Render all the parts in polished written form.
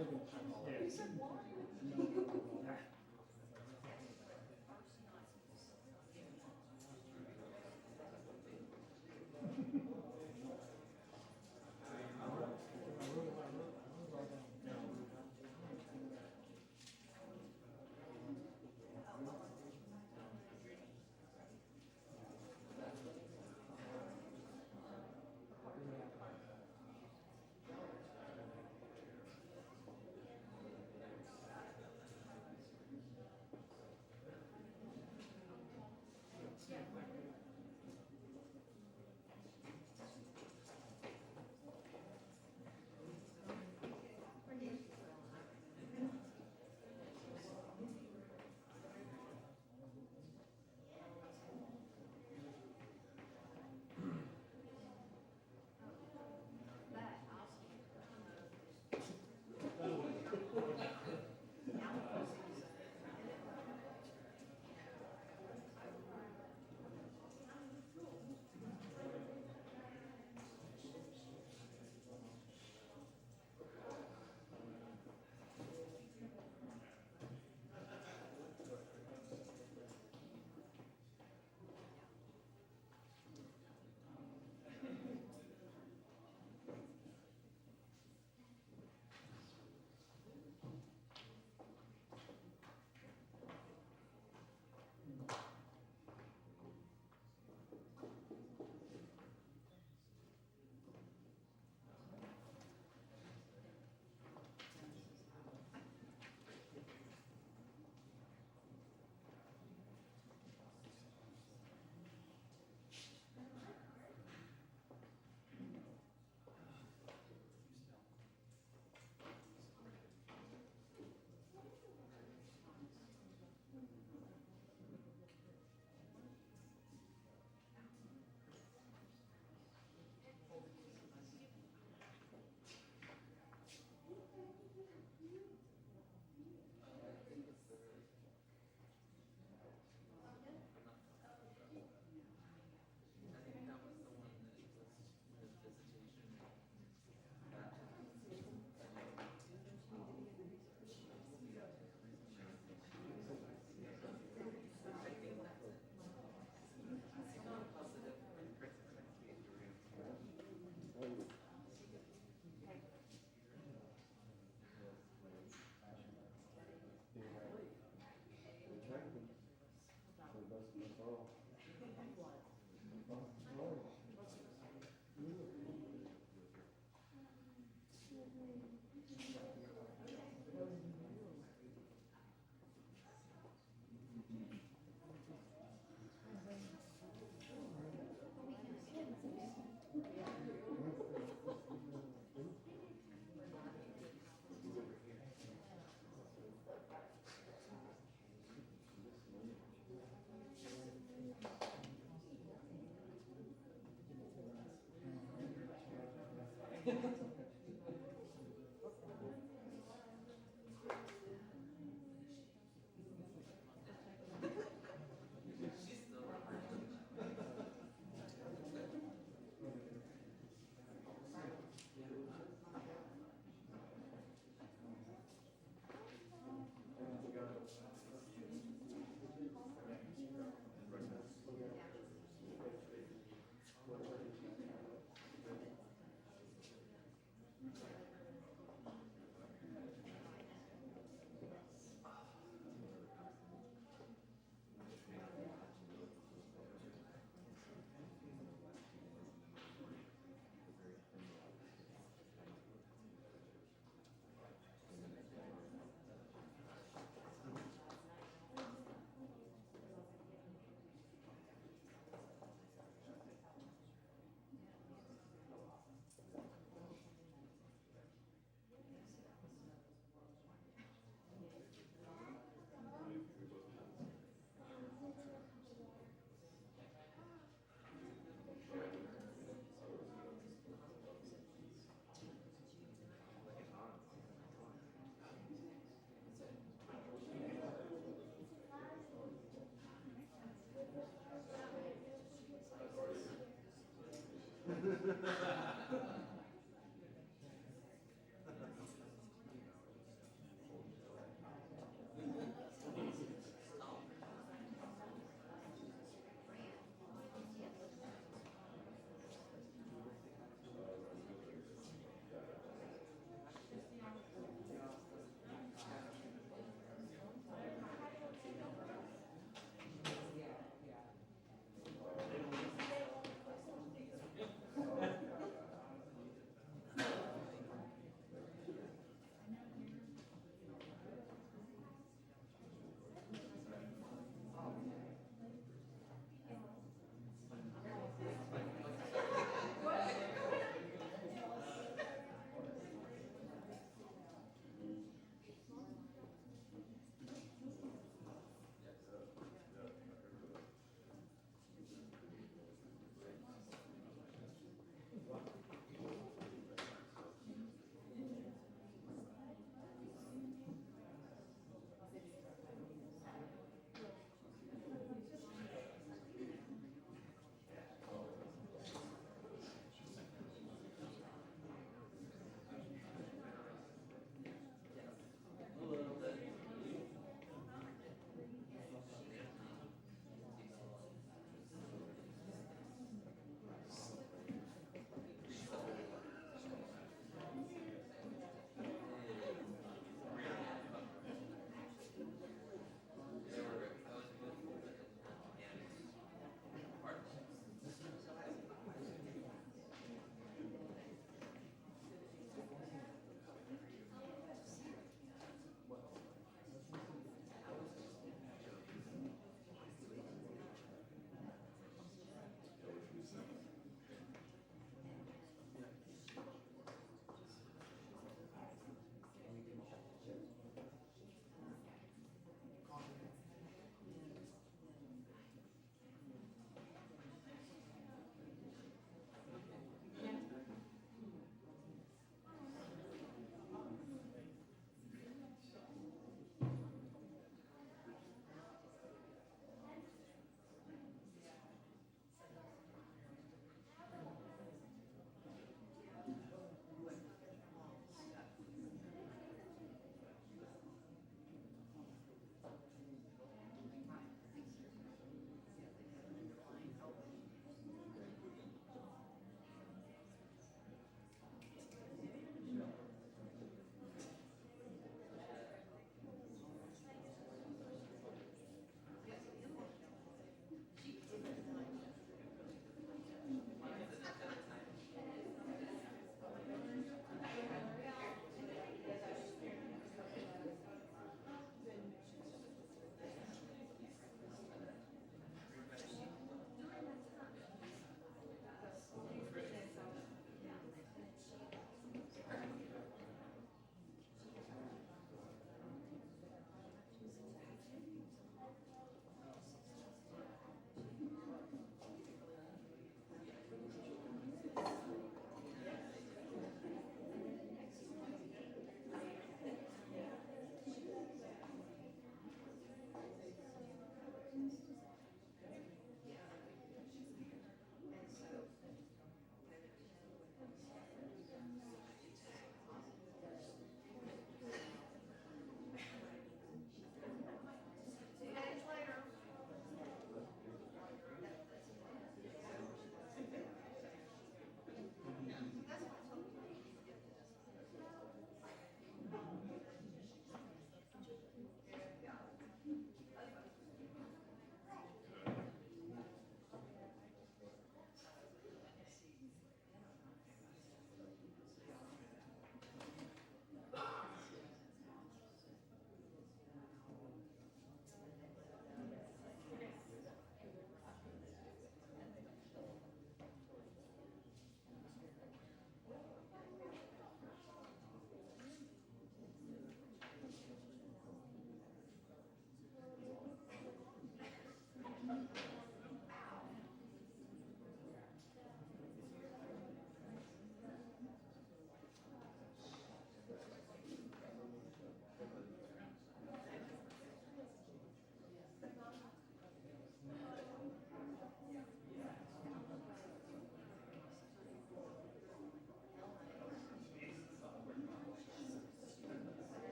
You said why?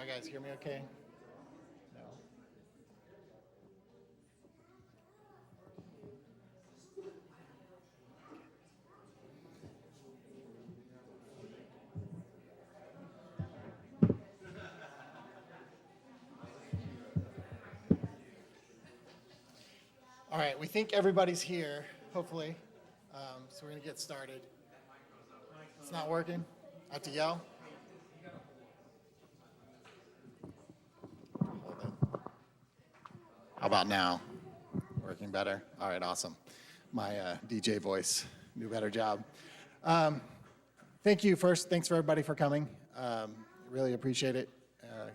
you guys hear me okay? No? All right, we think everybody's here, hopefully. So we're going to get started. It's not working? I have to yell? Hold it. How about now? Working better? All right, awesome. My DJ voice, do a better job. Thank you first. Thanks for everybody for coming. Really appreciate it.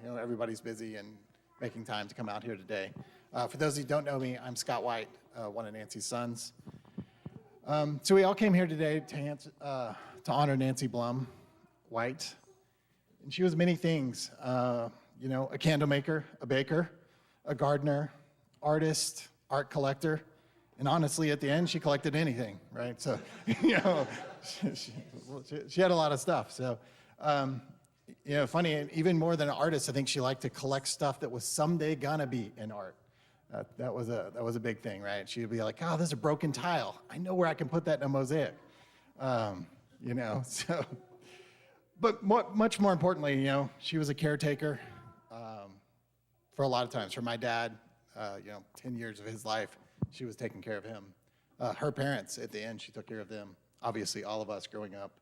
Everybody's busy and making time to come out here today. For those who don't know me, I'm Scott White, one of Nancy's sons. So we all came here today to honor Nancy Blum White. And she was many things, a candle maker, a baker, a gardener, artist, art collector, and honestly, at the end, she collected anything, right? So, she had a lot of stuff. So, funny, even more than an artist, I think she liked to collect stuff that was someday gonna be in art. That was a big thing, right? She'd be like, "Oh, there's a broken tile. I know where I can put that in a mosaic." So. But much more importantly, she was a caretaker for a lot of times. For my dad, 10 years of his life, she was taking care of him. Her parents, at the end, she took care of them. Obviously, all of us growing up,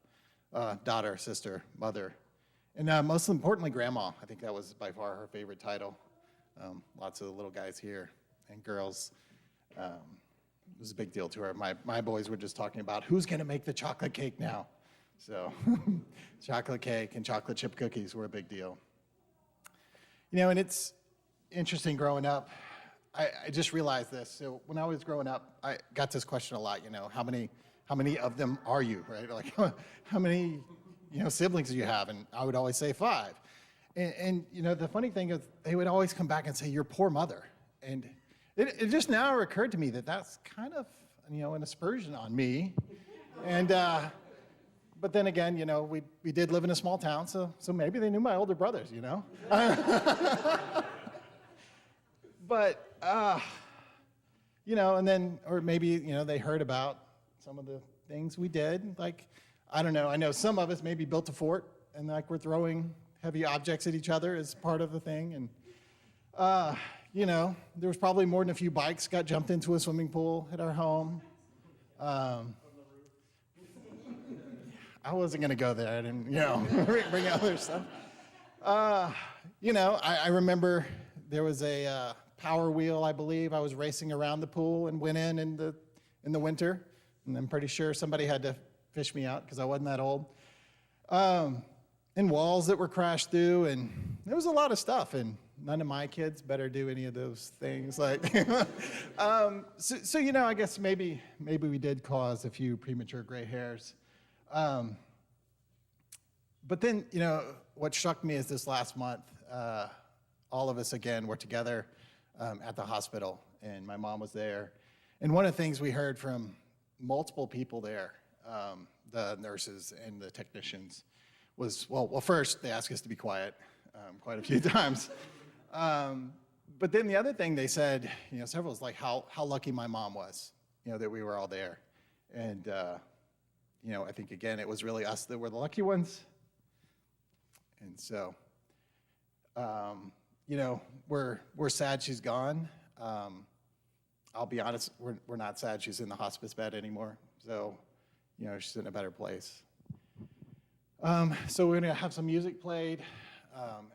daughter, sister, mother. And most importantly, grandma. I think that was by far her favorite title. Lots of the little guys here and girls. It was a big deal to her. My boys were just talking about who's going to make the chocolate cake now. So chocolate cake and chocolate chip cookies were a big deal. And it's interesting growing up. I just realized this. So when I was growing up, I got this question a lot, how many of them are you, right? Like, how many, siblings do you have? And I would always say 5. And the funny thing is they would always come back and say, your poor mother. And it just now occurred to me that that's kind of, an aspersion on me. And, but then again, we did live in a small town, so maybe they knew my older brothers, But, and then, or maybe, they heard about some of the things we did. Like, I don't know, I know some of us maybe built a fort, and like we're throwing heavy objects at each other as part of the thing. And, there was probably more than a few bikes got jumped into a swimming pool at our home. I wasn't going to go there. I didn't, bring other stuff. I remember there was a Power Wheel, I believe. I was racing around the pool and went in the winter. And I'm pretty sure somebody had to fish me out because I wasn't that old. And walls that were crashed through. And there was a lot of stuff. And none of my kids better do any of those things. Like, I guess maybe we did cause a few premature gray hairs. But then, what struck me is this last month, all of us again were together at the hospital, and my mom was there. And one of the things we heard from multiple people there, the nurses and the technicians, was, well, first they asked us to be quiet quite a few times. But then the other thing they said, several, was like how lucky my mom was, that we were all there. And I think, again, it was really us that were the lucky ones. And so, we're sad she's gone. I'll be honest, we're not sad she's in the hospice bed anymore. So, she's in a better place. So we're going to have some music played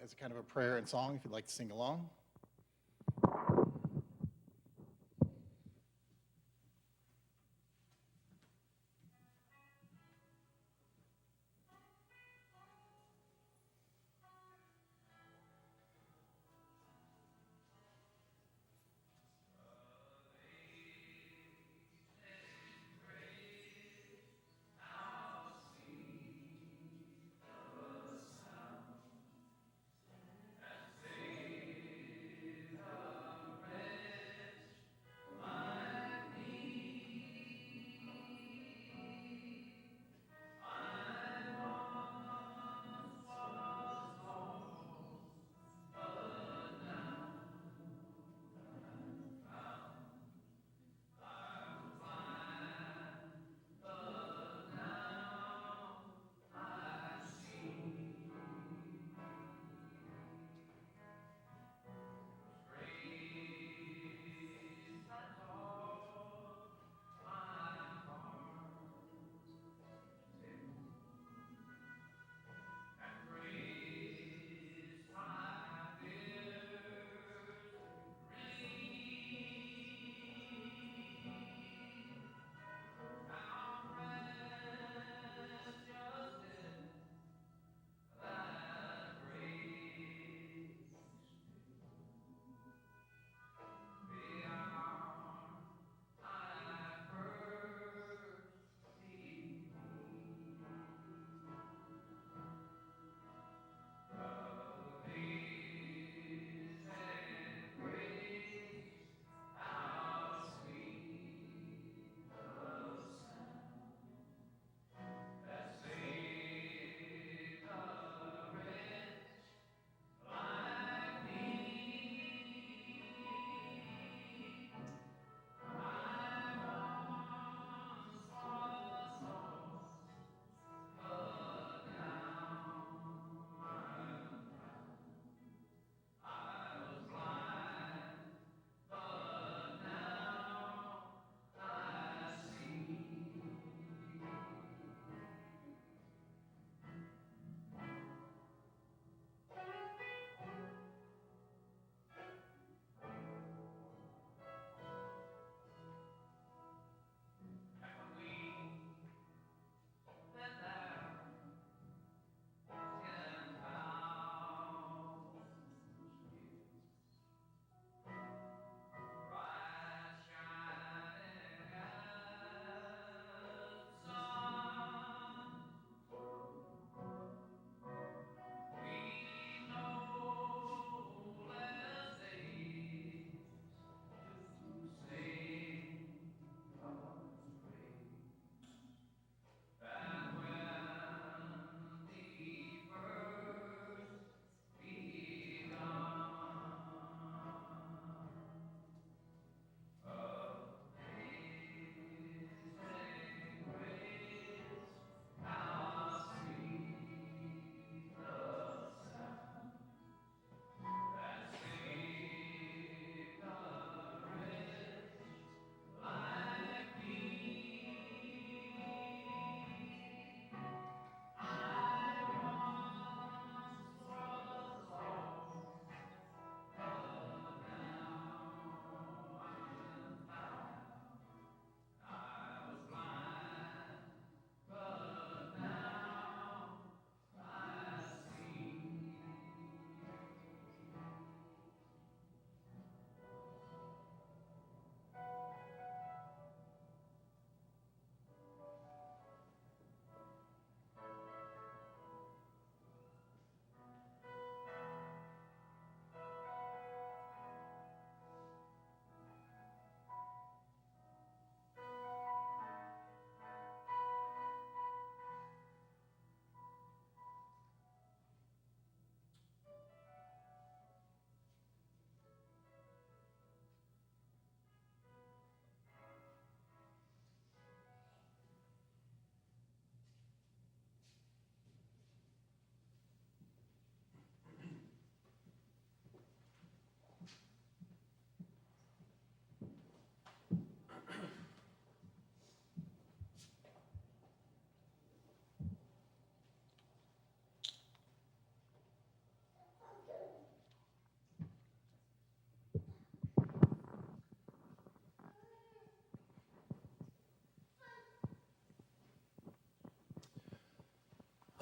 as a kind of a prayer and song, if you'd like to sing along.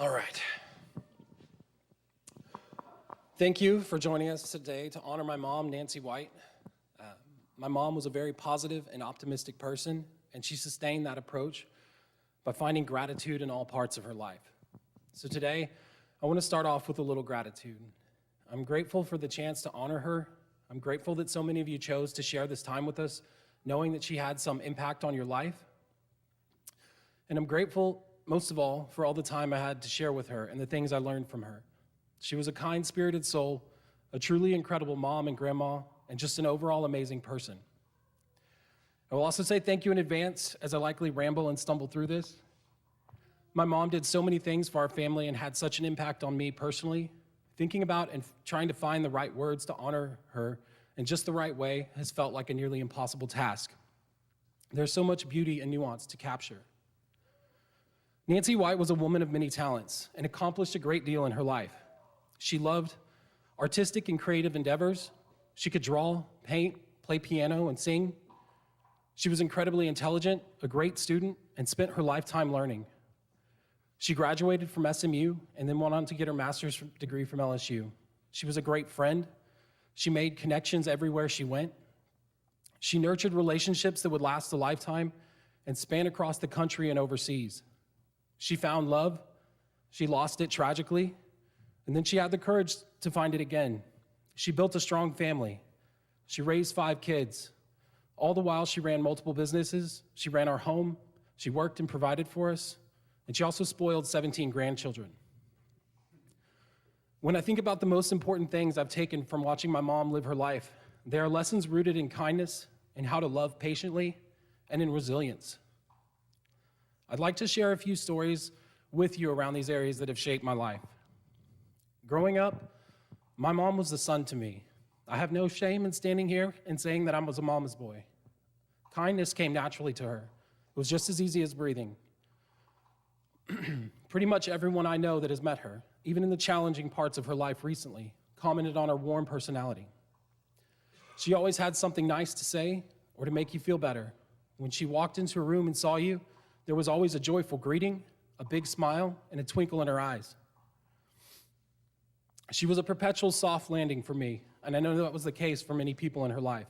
All right. Thank you for joining us today to honor my mom, Nancy White. My mom was a very positive and optimistic person, and she sustained that approach by finding gratitude in all parts of her life. So today, I want to start off with a little gratitude. I'm grateful for the chance to honor her. I'm grateful that so many of you chose to share this time with us, knowing that she had some impact on your life. And I'm grateful, most of all, for all the time I had to share with her and the things I learned from her. She was a kind-spirited soul, a truly incredible mom and grandma, and just an overall amazing person. I will also say thank you in advance as I likely ramble and stumble through this. My mom did so many things for our family and had such an impact on me personally. Thinking about and trying to find the right words to honor her in just the right way has felt like a nearly impossible task. There's so much beauty and nuance to capture. Nancy White was a woman of many talents and accomplished a great deal in her life. She loved artistic and creative endeavors. She could draw, paint, play piano, and sing. She was incredibly intelligent, a great student, and spent her lifetime learning. She graduated from SMU and then went on to get her master's degree from LSU. She was a great friend. She made connections everywhere she went. She nurtured relationships that would last a lifetime and span across the country and overseas. She found love. She lost it tragically, and then she had the courage to find it again. She built a strong family. She raised 5 kids. All the while, she ran multiple businesses. She ran our home. She worked and provided for us. And she also spoiled 17 grandchildren. When I think about the most important things I've taken from watching my mom live her life, there are lessons rooted in kindness and how to love patiently and in resilience. I'd like to share a few stories with you around these areas that have shaped my life. Growing up, my mom was the sun to me. I have no shame in standing here and saying that I was a mama's boy. Kindness came naturally to her. It was just as easy as breathing. Pretty much everyone I know that has met her, even in the challenging parts of her life recently, commented on her warm personality. She always had something nice to say or to make you feel better. When she walked into a room and saw you, there was always a joyful greeting, a big smile, and a twinkle in her eyes. She was a perpetual soft landing for me, and I know that was the case for many people in her life.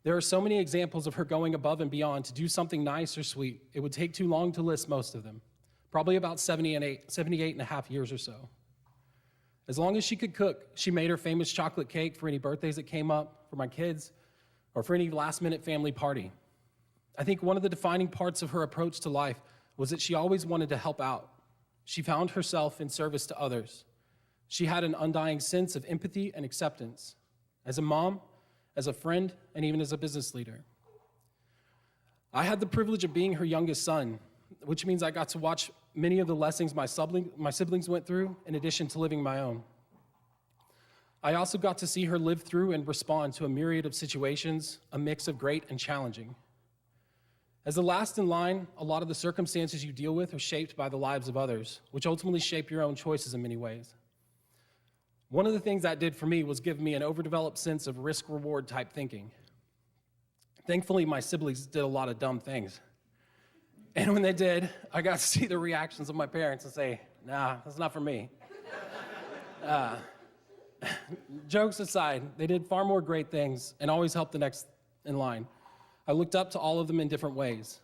There are so many examples of her going above and beyond to do something nice or sweet. It would take too long to list most of them, probably about 78 and a half years or so. As long as she could cook, she made her famous chocolate cake for any birthdays that came up, for my kids, or for any last-minute family party. I think one of the defining parts of her approach to life was that she always wanted to help out. She found herself in service to others. She had an undying sense of empathy and acceptance. As a mom, as a friend, and even as a business leader. I had the privilege of being her youngest son, which means I got to watch many of the lessons my siblings went through, in addition to living my own. I also got to see her live through and respond to a myriad of situations, a mix of great and challenging. As the last in line, a lot of the circumstances you deal with are shaped by the lives of others, which ultimately shape your own choices in many ways. One of the things that did for me was give me an overdeveloped sense of risk-reward type thinking. Thankfully, my siblings did a lot of dumb things. And when they did, I got to see the reactions of my parents and say, nah, that's not for me. Jokes aside, they did far more great things and always helped the next in line. I looked up to all of them in different ways.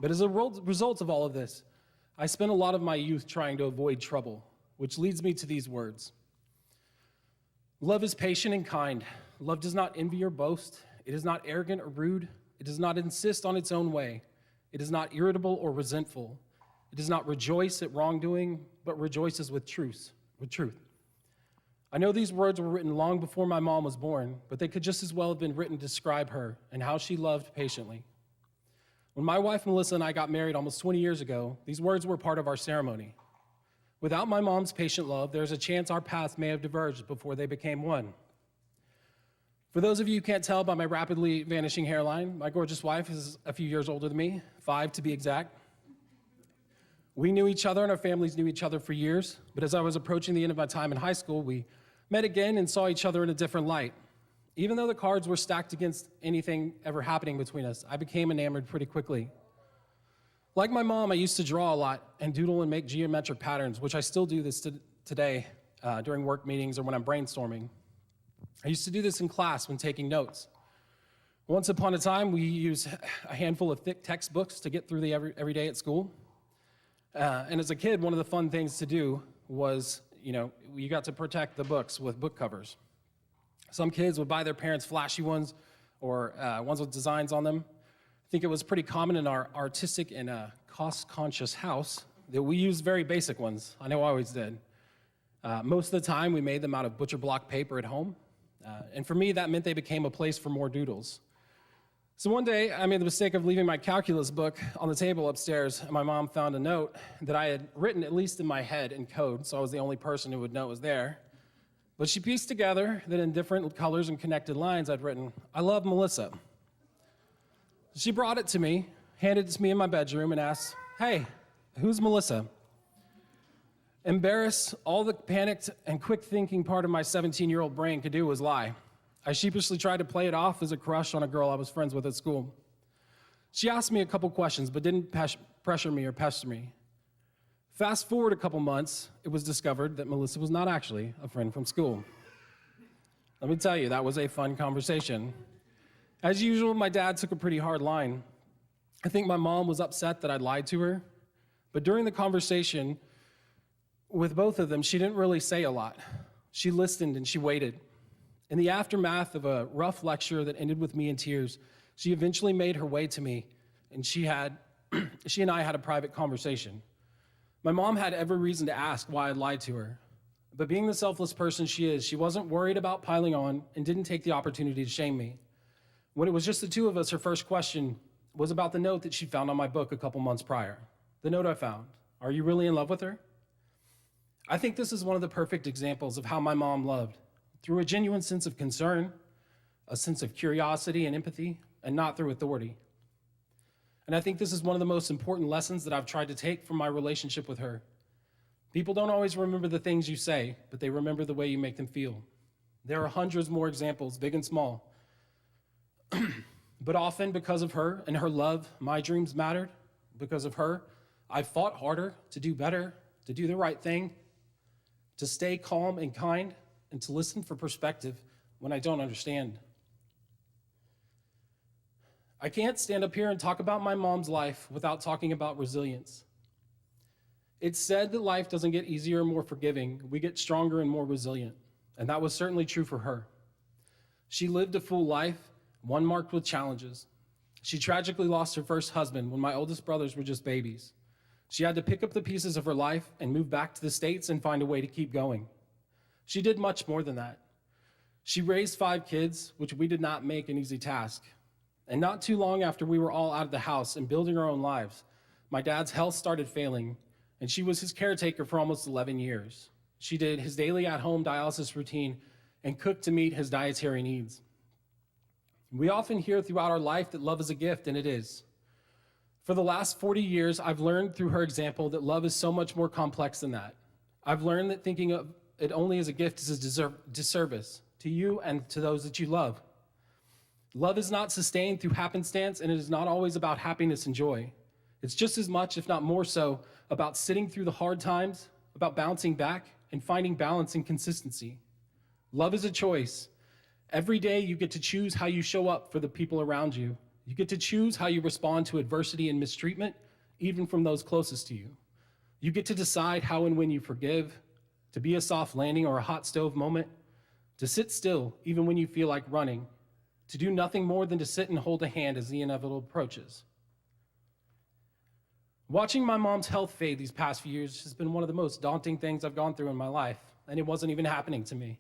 But as a result of all of this, I spent a lot of my youth trying to avoid trouble, which leads me to these words. Love is patient and kind. Love does not envy or boast. It is not arrogant or rude. It does not insist on its own way. It is not irritable or resentful. It does not rejoice at wrongdoing, but rejoices with truth. I know these words were written long before my mom was born, but they could just as well have been written to describe her and how she loved patiently. When my wife Melissa and I got married almost 20 years ago, these words were part of our ceremony. Without my mom's patient love, there's a chance our paths may have diverged before they became one. For those of you who can't tell by my rapidly vanishing hairline, my gorgeous wife is a few years older than me, 5 to be exact. We knew each other and our families knew each other for years, but as I was approaching the end of my time in high school, we met again and saw each other in a different light. Even though the cards were stacked against anything ever happening between us, I became enamored pretty quickly. Like my mom, I used to draw a lot and doodle and make geometric patterns, which I still do this today during work meetings or when I'm brainstorming. I used to do this in class when taking notes. Once upon a time, we used a handful of thick textbooks to get through every day at school. And as a kid, one of the fun things to do was, you got to protect the books with book covers. Some kids would buy their parents flashy ones or ones with designs on them. I think it was pretty common in our artistic and cost-conscious house that we used very basic ones. I know I always did. Most of the time, we made them out of butcher block paper at home. And for me, that meant they became a place for more doodles. So one day, I made the mistake of leaving my calculus book on the table upstairs, and my mom found a note that I had written, at least in my head, in code, so I was the only person who would know it was there. But she pieced together that in different colors and connected lines, I'd written, "I love Melissa." She brought it to me, handed it to me in my bedroom, and asked, "Hey, who's Melissa?" Embarrassed, all the panicked and quick-thinking part of my 17-year-old brain could do was lie. I sheepishly tried to play it off as a crush on a girl I was friends with at school. She asked me a couple questions, but didn't pressure me or pester me. Fast forward a couple months, it was discovered that Melissa was not actually a friend from school. Let me tell you, that was a fun conversation. As usual, my dad took a pretty hard line. I think my mom was upset that I'd lied to her, but during the conversation with both of them, she didn't really say a lot. She listened and she waited. In the aftermath of a rough lecture that ended with me in tears, she eventually made her way to me, and she and I had a private conversation. My mom had every reason to ask why I lied to her, but being the selfless person she is, she wasn't worried about piling on and didn't take the opportunity to shame me. When it was just the two of us, her first question was about the note that she found on my book a couple months prior. The note I found, "Are you really in love with her?" I think this is one of the perfect examples of how my mom loved. Through a genuine sense of concern, a sense of curiosity and empathy, and not through authority. And I think this is one of the most important lessons that I've tried to take from my relationship with her. People don't always remember the things you say, but they remember the way you make them feel. There are hundreds more examples, big and small. But often because of her and her love, my dreams mattered. Because of her, I fought harder to do better, to do the right thing, to stay calm and kind, and to listen for perspective when I don't understand. I can't stand up here and talk about my mom's life without talking about resilience. It's said that life doesn't get easier or more forgiving. We get stronger and more resilient, and that was certainly true for her. She lived a full life, one marked with challenges. She tragically lost her first husband when my oldest brothers were just babies. She had to pick up the pieces of her life and move back to the States and find a way to keep going. She did much more than that. She raised 5 kids, which we did not make an easy task. And not too long after we were all out of the house and building our own lives, my dad's health started failing, and she was his caretaker for almost 11 years. She did his daily at-home dialysis routine and cooked to meet his dietary needs. We often hear throughout our life that love is a gift, and it is. For the last 40 years, I've learned through her example that love is so much more complex than that. I've learned that thinking of it only as a gift is a disservice to you and to those that you love. Love is not sustained through happenstance, and it is not always about happiness and joy. It's just as much, if not more so, about sitting through the hard times, about bouncing back, and finding balance and consistency. Love is a choice. Every day you get to choose how you show up for the people around you. You get to choose how you respond to adversity and mistreatment, even from those closest to you. You get to decide how and when you forgive, to be a soft landing or a hot stove moment, to sit still even when you feel like running, to do nothing more than to sit and hold a hand as the inevitable approaches. Watching my mom's health fade these past few years has been one of the most daunting things I've gone through in my life, and it wasn't even happening to me.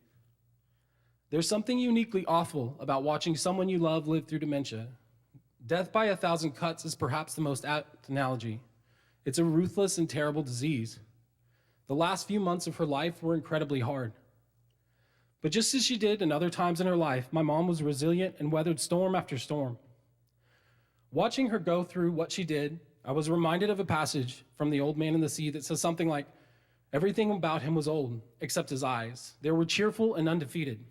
There's something uniquely awful about watching someone you love live through dementia. Death by 1,000 cuts is perhaps the most apt analogy. It's a ruthless and terrible disease. The last few months of her life were incredibly hard. But just as she did in other times in her life, my mom was resilient and weathered storm after storm. Watching her go through what she did, I was reminded of a passage from The Old Man and the Sea that says something like, "Everything about him was old, except his eyes. They were cheerful and undefeated."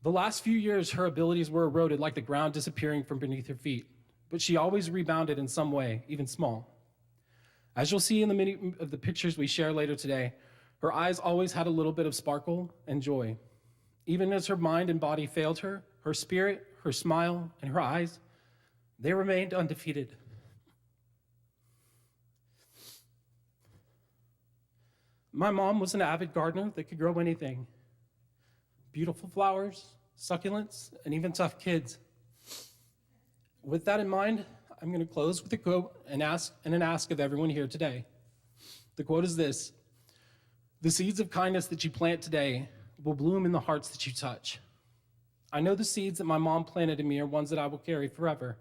The last few years, her abilities were eroded like the ground disappearing from beneath her feet. but she always rebounded in some way, even small. As you'll see in the many of the pictures we share later today, her eyes always had a little bit of sparkle and joy. Even as her mind and body failed her, her spirit, her smile, and her eyes, they remained undefeated. My mom was an avid gardener that could grow anything. Beautiful flowers, succulents, and even tough kids. With that in mind, I'm going to close with a quote and an ask of everyone here today. The quote is this: "The seeds of kindness that you plant today will bloom in the hearts that you touch." I know the seeds that my mom planted in me are ones that I will carry forever.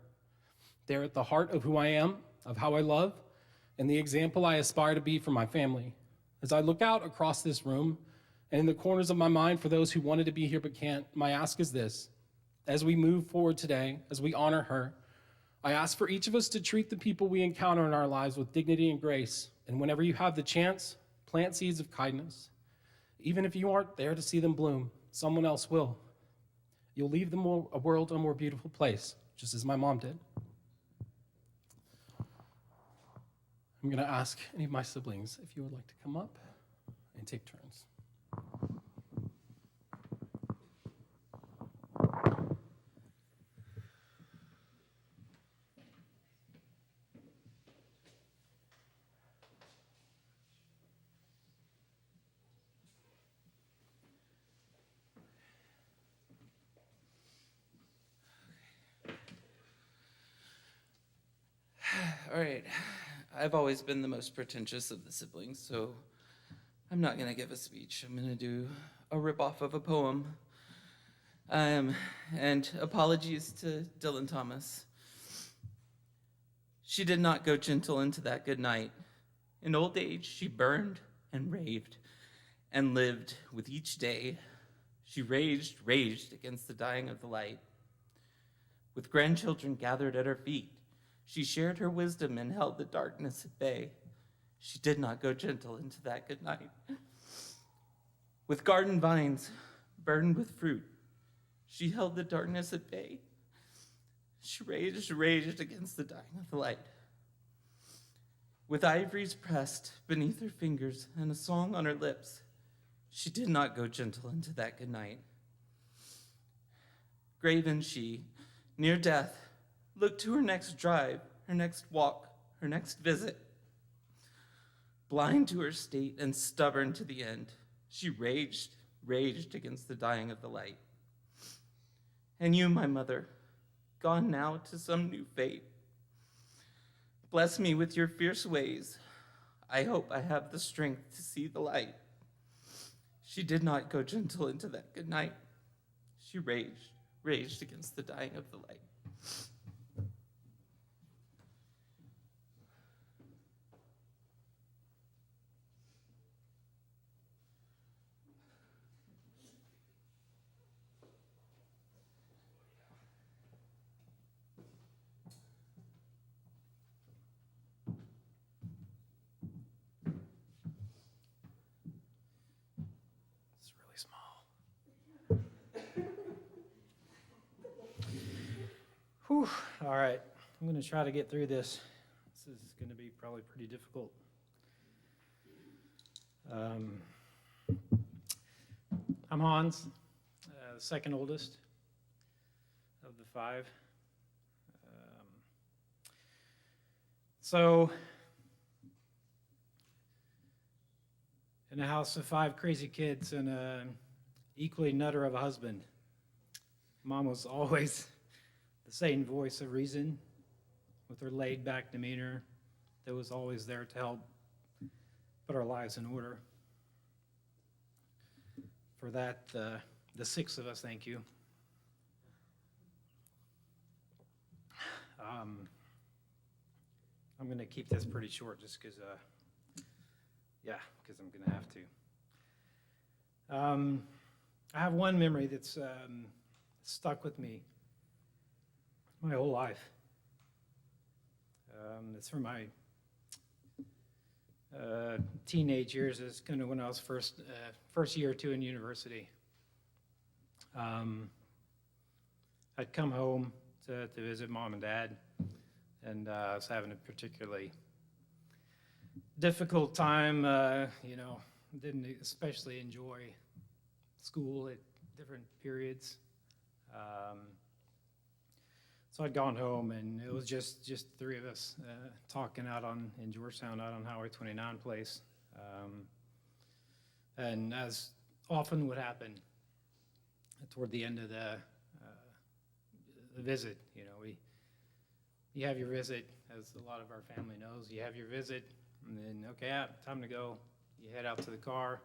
They're at the heart of who I am, of how I love, and the example I aspire to be for my family. As I look out across this room and in the corners of my mind for those who wanted to be here but can't, my ask is this: as we move forward today, as we honor her, I ask for each of us to treat the people we encounter in our lives with dignity and grace. And whenever you have the chance, plant seeds of kindness. Even if you aren't there to see them bloom, someone else will. You'll leave the world a more beautiful place, just as my mom did. I'm going to ask any of my siblings if you would like to come up and take turns. All right. I've always been the most pretentious of the siblings, so I'm not going to give a speech. I'm going to do a ripoff of a poem. And apologies to Dylan Thomas. She did not go gentle into that good night. In old age, she burned and raved and lived with each day. She raged against the dying of the light. With grandchildren gathered at her feet, she shared her wisdom and held the darkness at bay. She did not go gentle into that good night. With garden vines burdened with fruit, she held the darkness at bay. She raged against the dying of the light. With ivories pressed beneath her fingers and a song on her lips, she did not go gentle into that good night. Graven she, near death, looked to her next drive, her next walk, her next visit. Blind to her state and stubborn to the end, she raged against the dying of the light. And you, my mother, gone now to some new fate, bless me with your fierce ways. I hope I have the strength to see the light. She did not go gentle into that good night. She raged against the dying of the light. It's really small. Whew, all right, I'm going to try to get through this. This is going to be probably pretty difficult. I'm Hans, the second oldest of the five. So, in a house of five crazy kids and an equally nutter of a husband, Mom was always the sane voice of reason, with her laid-back demeanor that was always there to help put our lives in order. For that, the six of us thank you. I'm going to keep this pretty short just because, because I'm going to have to. I have one memory that's stuck with me my whole life. It's from my teenage years. It's kind of when I was first year or two in university. I'd come home to visit Mom and Dad, and I was having a particularly difficult time, didn't especially enjoy school at different periods. So I'd gone home, and it was just the three of us talking in Georgetown, out on Highway 29 place. And as often would happen toward the end of the visit, you have your visit, as a lot of our family knows, you have your visit, and then, okay, time to go. You head out to the car,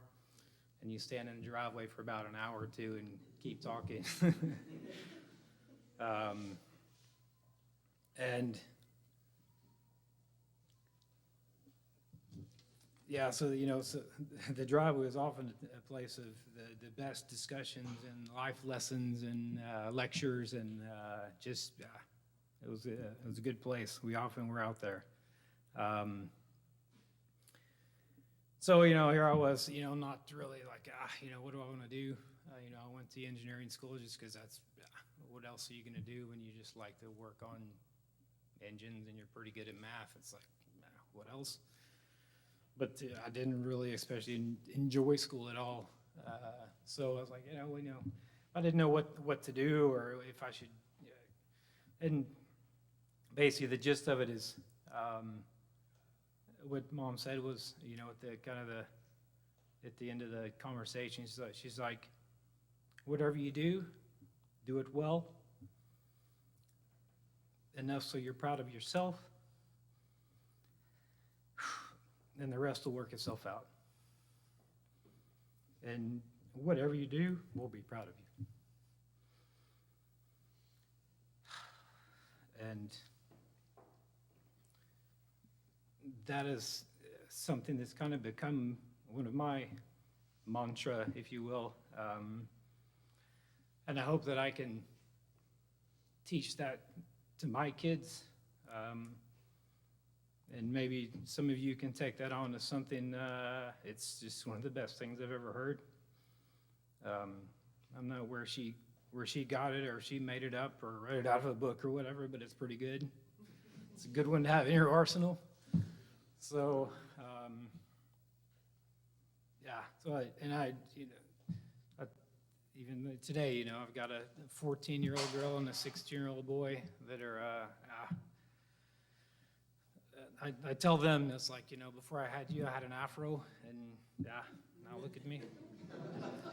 and you stand in the driveway for about an hour or two and keep talking. And yeah, so the driveway was often a place of the best discussions and life lessons and lectures, and it was a good place. We often were out there. So here I was, not really like what do I want to do? I went to engineering school just because that's what else are you going to do when you just like to work on engines and you're pretty good at math? It's like, what else? But I didn't really especially enjoy school at all. So I was like, I didn't know what to do or if I should. And basically the gist of it is what Mom said was, at the end of the conversation, she's like, whatever you do it well, enough so you're proud of yourself, and the rest will work itself out. And whatever you do, we'll be proud of you. And that is something that's kind of become one of my mantra, if you will. And I hope that I can teach that to my kids. And maybe some of you can take that on as something, it's just one of the best things I've ever heard. I'm not where she got it, or she made it up or read it out of a book or whatever, but it's pretty good. It's a good one to have in your arsenal. So, even today, I've got a 14-year-old girl and a 16-year-old boy that are, I tell them, it's like, before I had you, I had an afro, and now look at me.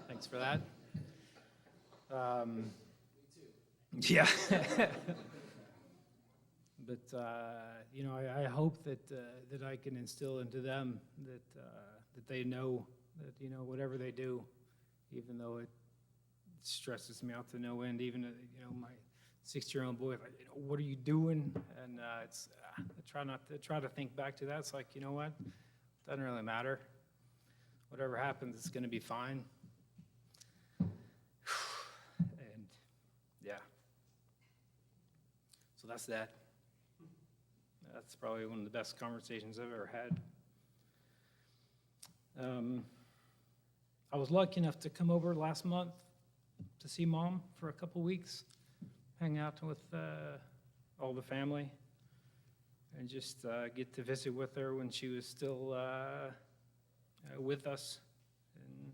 Thanks for that. Me too. Yeah. But, I hope that I can instill into them that they know that, whatever they do, even though it stresses me out to no end, even, my 6-year-old boy, like, what are you doing? And I try to think back to that. It's like, what? Doesn't really matter. Whatever happens, it's going to be fine. And, yeah. So that's that. That's probably one of the best conversations I've ever had. I was lucky enough to come over last month to see Mom for a couple weeks, hang out with all the family, and just get to visit with her when she was still with us. And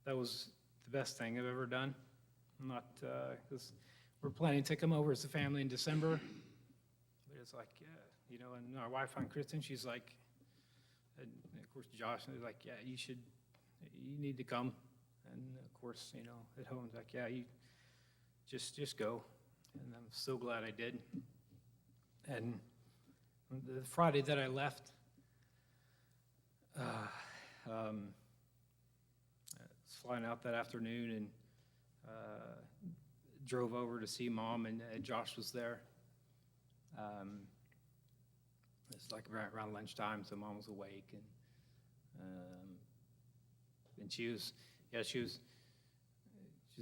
that was the best thing I've ever done. Not because we're planning to come over as a family in December, but it's like, and our wife, Aunt Kristen, she's like, and of course Josh is like, you need to come. And of course, at home, it's like, you just go. And I'm so glad I did. And the Friday that I left, I was flying out that afternoon and drove over to see Mom, and Josh was there. It's like around lunchtime, so Mom was awake, and she was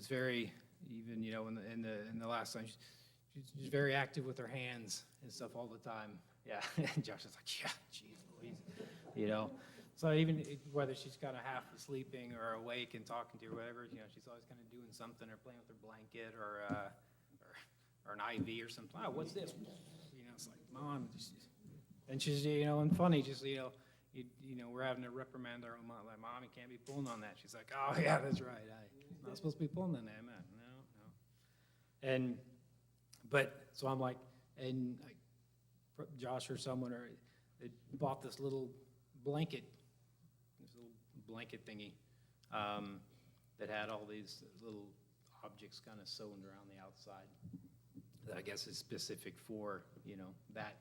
very, even in the last time, she's very active with her hands and stuff all the time. Yeah, and Josh is like, geez Louise, So even whether she's kind of half sleeping or awake and talking to you or whatever, she's always kind of doing something or playing with her blanket or an IV or something. Oh, what's this? was like, Mom, and she's, and funny, just, we're having to reprimand our own mom, like, Mom, you can't be pulling on that. She's like, oh, yeah, that's right. I'm not supposed to be pulling on that, man. No. So I'm like, and like, Josh or someone, they bought this little blanket thingy that had all these little objects kind of sewn around the outside that I guess is specific for, that.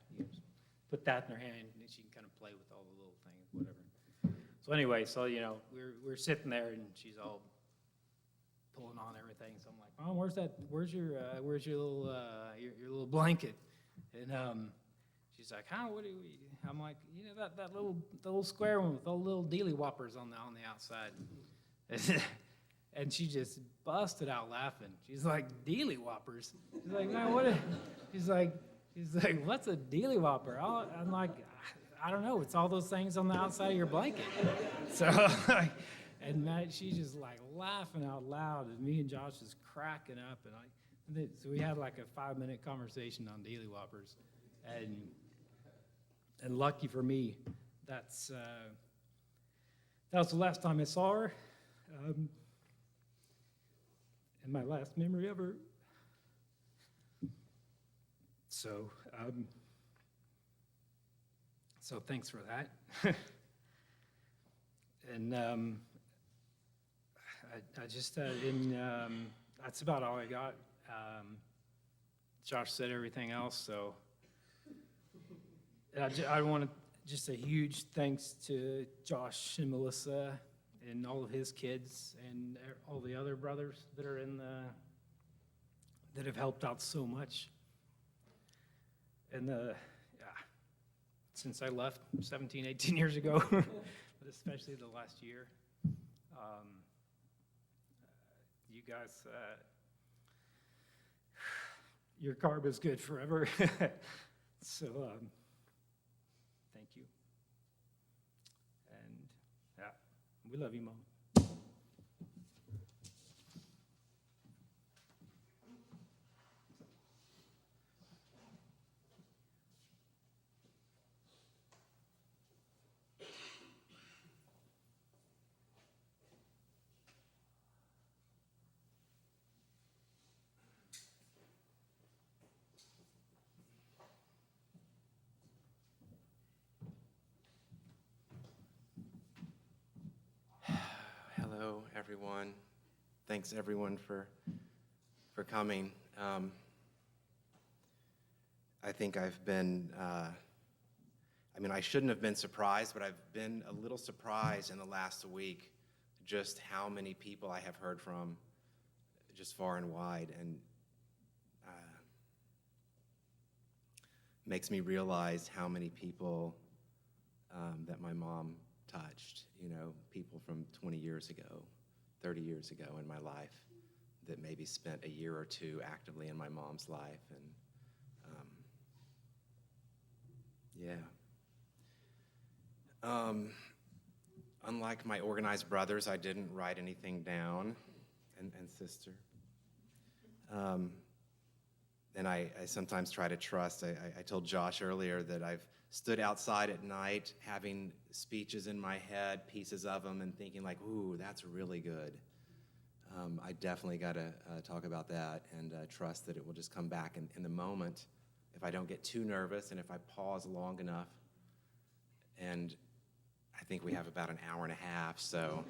Put that in her hand, and she can kind of play with all the little things, whatever. So anyway, we're sitting there, and she's all pulling on everything. So I'm like, Mom, where's your little blanket? And she's like, huh, what do we? I'm like, that little square one with all the little dealy whoppers on the outside. And she just busted out laughing. She's like, dealy whoppers? She's like, man, what? She's like, what's a dealy whopper? I'm like, I don't know. It's all those things on the outside of your blanket. So, and she's just like laughing out loud, and me and Josh is cracking up, so we had like a 5-minute conversation on dealy whoppers, and lucky for me, that was the last time I saw her, and my last memory of her. So thanks for that. And I just that's about all I got. Josh said everything else, so I want to just a huge thanks to Josh and Melissa and all of his kids and all the other brothers that are that have helped out so much. And since I left 17, 18 years ago, but especially the last year, you guys, your carb is good forever. So thank you. And we love you, Mom. Hello, everyone. Thanks, everyone, for coming. I think I've been, I shouldn't have been surprised, but I've been a little surprised in the last week just how many people I have heard from just far and wide, and makes me realize how many people that my mom touched, people from 20 years ago, 30 years ago in my life that maybe spent a year or two actively in my mom's life. And unlike my organized brothers, I didn't write anything down, and sister. And I sometimes try to trust. I told Josh earlier that I've stood outside at night having speeches in my head, pieces of them, and thinking like, ooh, that's really good. I definitely got to talk about that and trust that it will just come back in the moment if I don't get too nervous and if I pause long enough. And I think we have about an hour and a half, so.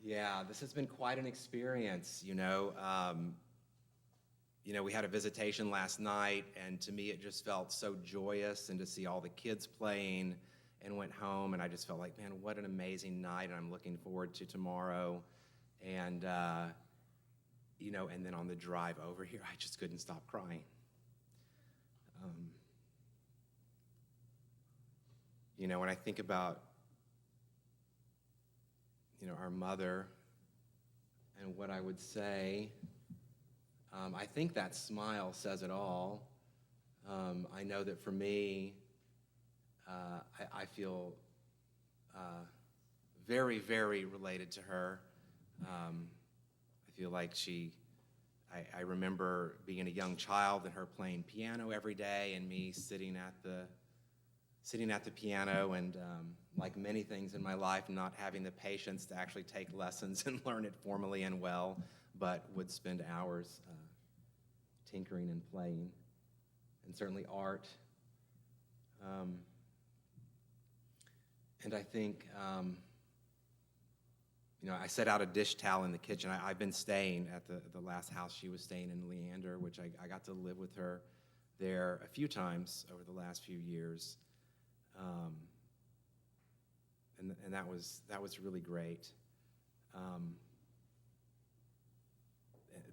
Yeah, this has been quite an experience, we had a visitation last night, and to me it just felt so joyous, and to see all the kids playing, and went home, and I just felt like, man, what an amazing night, and I'm looking forward to tomorrow. And, and then on the drive over here, I just couldn't stop crying. When I think about, our mother and what I would say, I think that smile says it all. I know that for me, I feel very, very related to her. I feel like she I remember being a young child and her playing piano every day, and me sitting at the piano, and like many things in my life, not having the patience to actually take lessons and learn it formally and well, but would spend hours tinkering and playing, and certainly art. And I think, I set out a dish towel in the kitchen. I've been staying at the last house she was staying in, Leander, which I got to live with her there a few times over the last few years. And that was really great.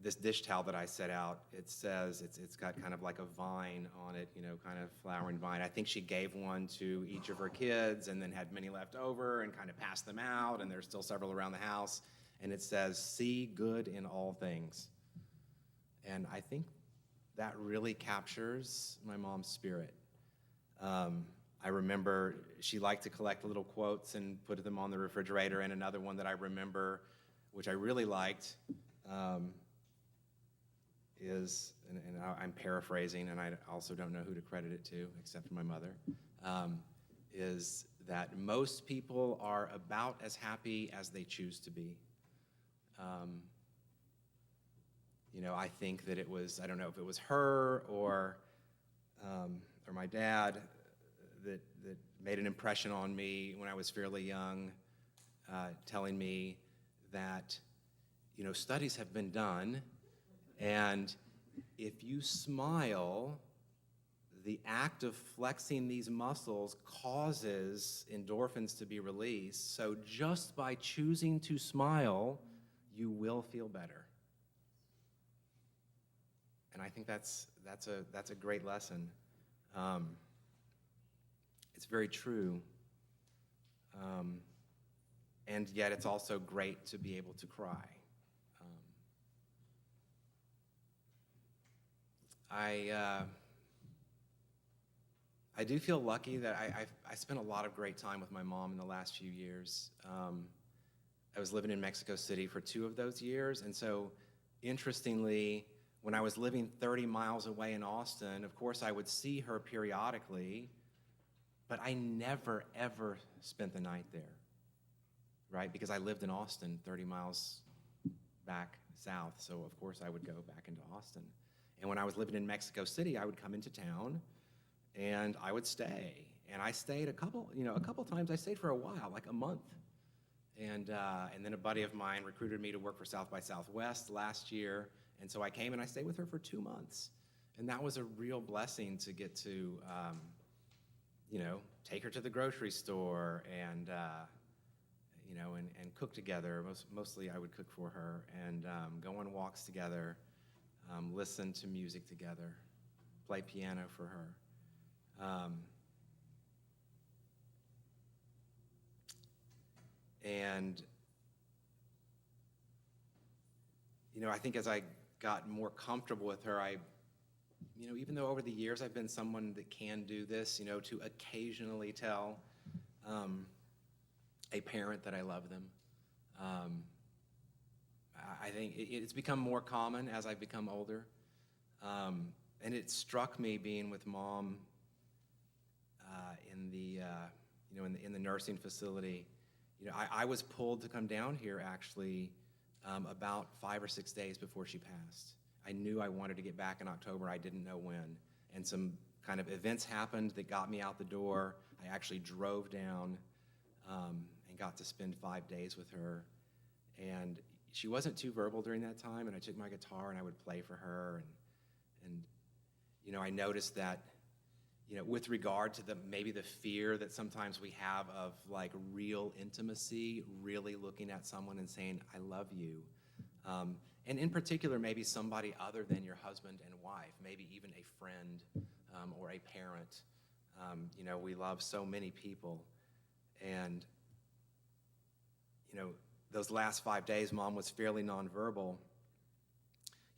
This dish towel that I set out, it says it's got kind of like a vine on it, kind of flowering vine. I think she gave one to each of her kids and then had many left over and kind of passed them out, and there's still several around the house. And it says, "See good in all things." And I think that really captures my mom's spirit. I remember she liked to collect little quotes and put them on the refrigerator, and another one that I remember, which I really liked, is, and I'm paraphrasing, and I also don't know who to credit it to except for my mother, is that most people are about as happy as they choose to be. I think that it was, I don't know if it was her or my dad that made an impression on me when I was fairly young, telling me that, studies have been done, and if you smile, the act of flexing these muscles causes endorphins to be released. So just by choosing to smile, you will feel better. And I think that's a great lesson. It's very true. And yet it's also great to be able to cry. I do feel lucky that I spent a lot of great time with my mom in the last few years. I was living in Mexico City for 2 of those years, and so interestingly, when I was living 30 miles away in Austin, of course I would see her periodically, but I never, ever spent the night there, right? Because I lived in Austin 30 miles back south, so of course I would go back into Austin. And when I was living in Mexico City, I would come into town and I would stay. And I stayed a couple times. I stayed for a while, like a month. And then a buddy of mine recruited me to work for South by Southwest last year. And so I came and I stayed with her for 2 months. And that was a real blessing to get to, take her to the grocery store and cook together. Mostly I would cook for her and go on walks together. Listen to music together, play piano for her. I think as I got more comfortable with her, even though over the years I've been someone that can do this, to occasionally tell a parent that I love them. I think it's become more common as I've become older. And it struck me being with Mom in the nursing facility. I was pulled to come down here actually about 5 or 6 days before she passed. I knew I wanted to get back in October. I didn't know when. And some kind of events happened that got me out the door. I actually drove down and got to spend 5 days with her. And she wasn't too verbal during that time, and I took my guitar and I would play for her. And I noticed that, with regard to maybe the fear that sometimes we have of like real intimacy, really looking at someone and saying, "I love you." And in particular, maybe somebody other than your husband and wife, maybe even a friend or a parent. We love so many people. And, those last 5 days, Mom was fairly nonverbal.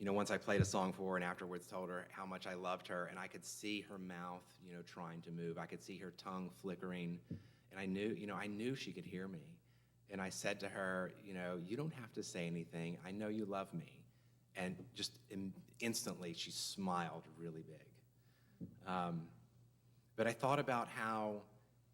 Once I played a song for her and afterwards told her how much I loved her, and I could see her mouth, trying to move. I could see her tongue flickering, and I knew she could hear me. And I said to her, you don't have to say anything. I know you love me. And just instantly, she smiled really big. But I thought about how,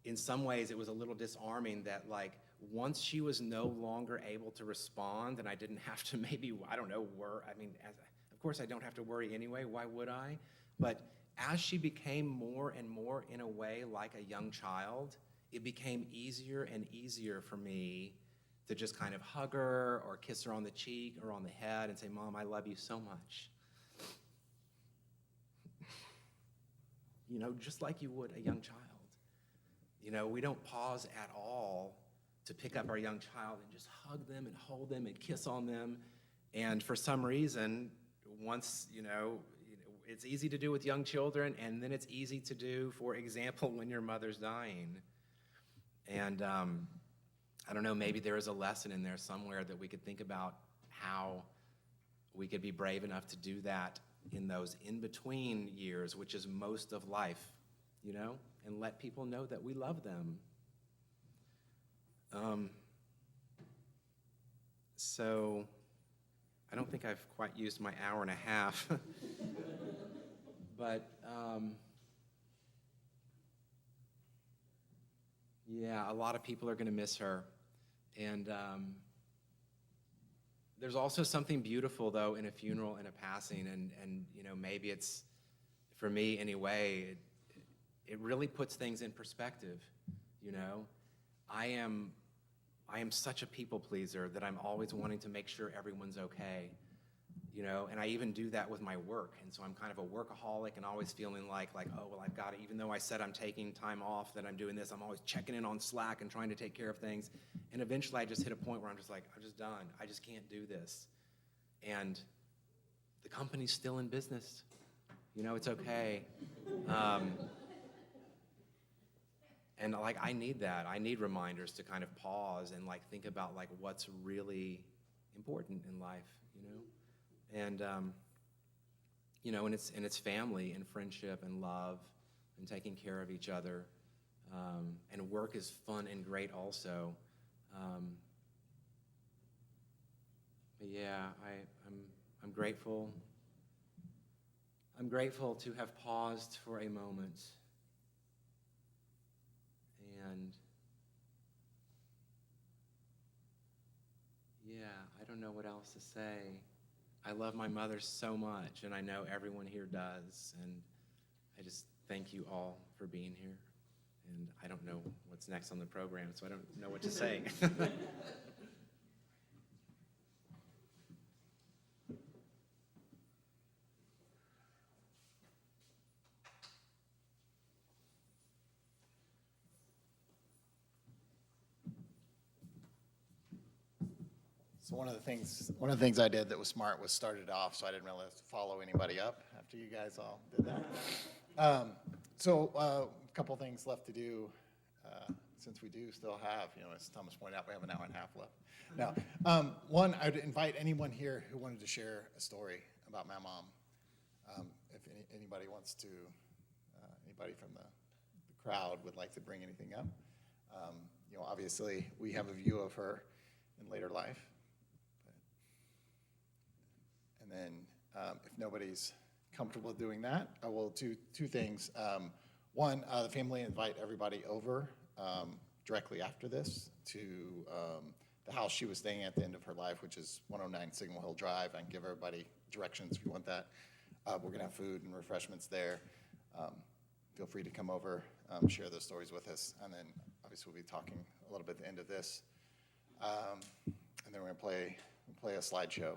in some ways, it was a little disarming that, like, once she was no longer able to respond, and I didn't have to maybe, I don't know, of course I don't have to worry anyway, why would I? But as she became more and more, in a way, like a young child, it became easier and easier for me to just kind of hug her or kiss her on the cheek or on the head and say, Mom, I love you so much. You know, just like you would a young child. You know, we don't pause at all to pick up our young child and just hug them and hold them and kiss on them. And for some reason, once, it's easy to do with young children, and then it's easy to do, for example, when your mother's dying. And I don't know, maybe there is a lesson in there somewhere that we could think about how we could be brave enough to do that in those in-between years, which is most of life, and let people know that we love them. So I don't think I've quite used my hour and a half, but yeah, a lot of people are going to miss her. And there's also something beautiful, though, in a funeral and a passing. And maybe it's, for me anyway, it really puts things in perspective. I am such a people pleaser that I'm always wanting to make sure everyone's okay. And I even do that with my work. And so I'm kind of a workaholic and always feeling like, oh, well, I've got to, even though I said I'm taking time off, that I'm doing this, I'm always checking in on Slack and trying to take care of things. And eventually I just hit a point where I'm just like, I'm just done. I just can't do this. And the company's still in business. It's okay. And I need that. I need reminders to kind of pause and think about what's really important in life, And and it's family and friendship and love and taking care of each other. And work is fun and great also. But yeah, I'm grateful. I'm grateful to have paused for a moment. And yeah, I don't know what else to say. I love my mother so much, and I know everyone here does. And I just thank you all for being here. And I don't know what's next on the program, so I don't know what to say. So one of the things I did that was smart was started off, so I didn't really have to follow anybody up after you guys all did that. So a couple things left to do, since we do still have, as Thomas pointed out, we have an hour and a half left. Now, one, I'd invite anyone here who wanted to share a story about my mom. If anybody wants to, anybody from the crowd would like to bring anything up. Obviously, we have a view of her in later life. And then if nobody's comfortable doing that, I will do two things. One, the family invite everybody over directly after this to the house she was staying at the end of her life, which is 109 Signal Hill Drive. I can give everybody directions if you want that. We're going to have food and refreshments there. Feel free to come over, share those stories with us. And then obviously we'll be talking a little bit at the end of this. And then we're going to play a slideshow.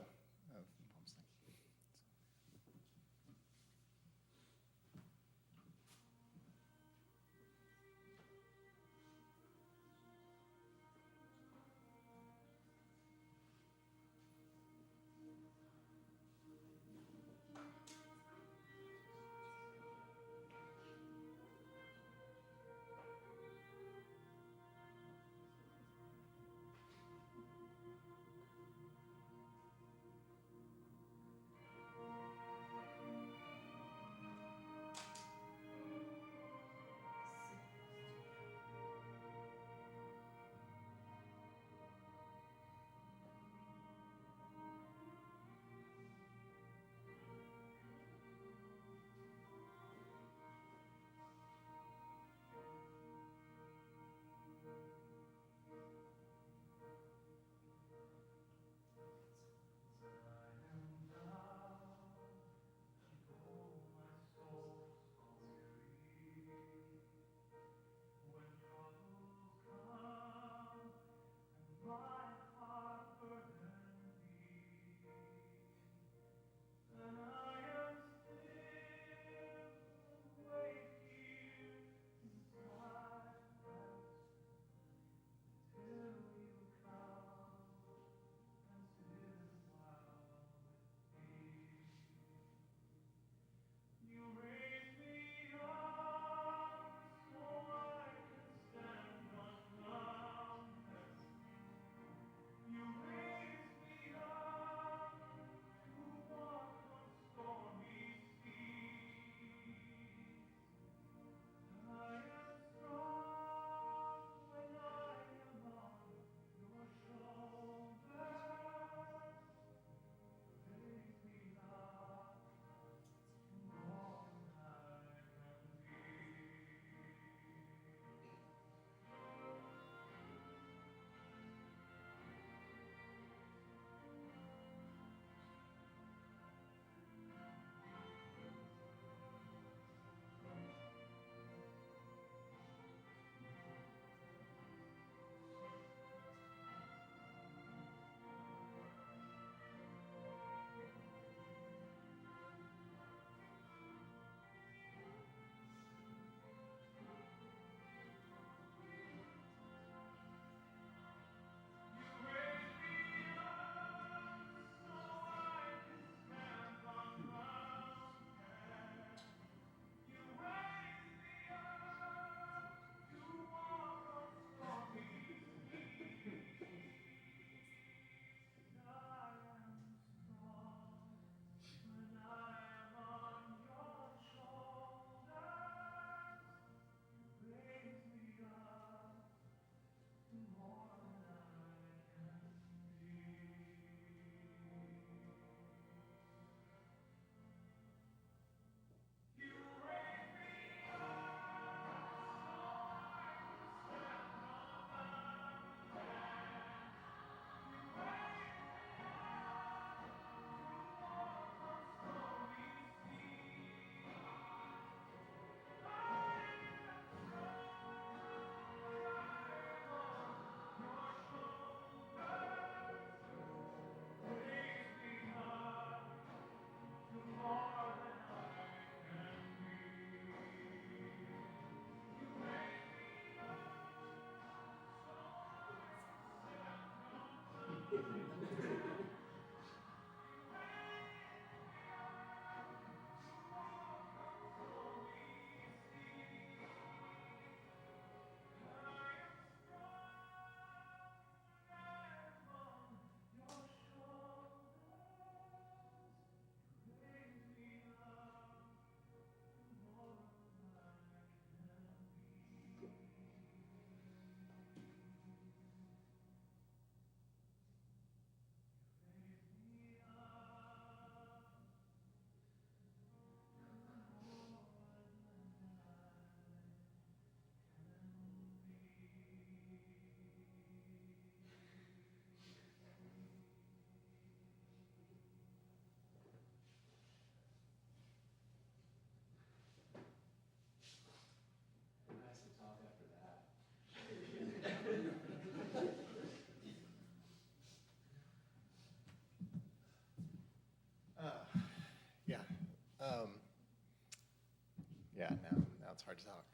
hard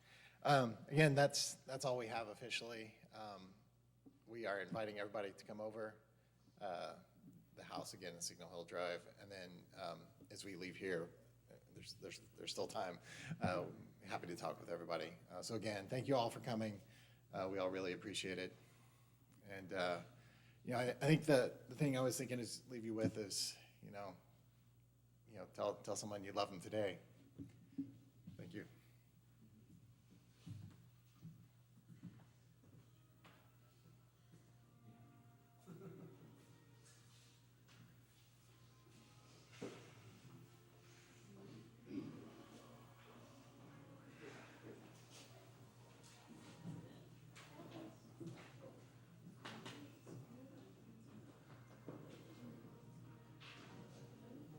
to talk. Again, that's all we have officially. We are inviting everybody to come over. The house again is Signal Hill Drive, and then as we leave here, there's still time. Happy to talk with everybody. So again, thank you all for coming. We all really appreciate it. And you know, I think the thing I was thinking is leave you with is, you know, tell someone you love them today. Thank you.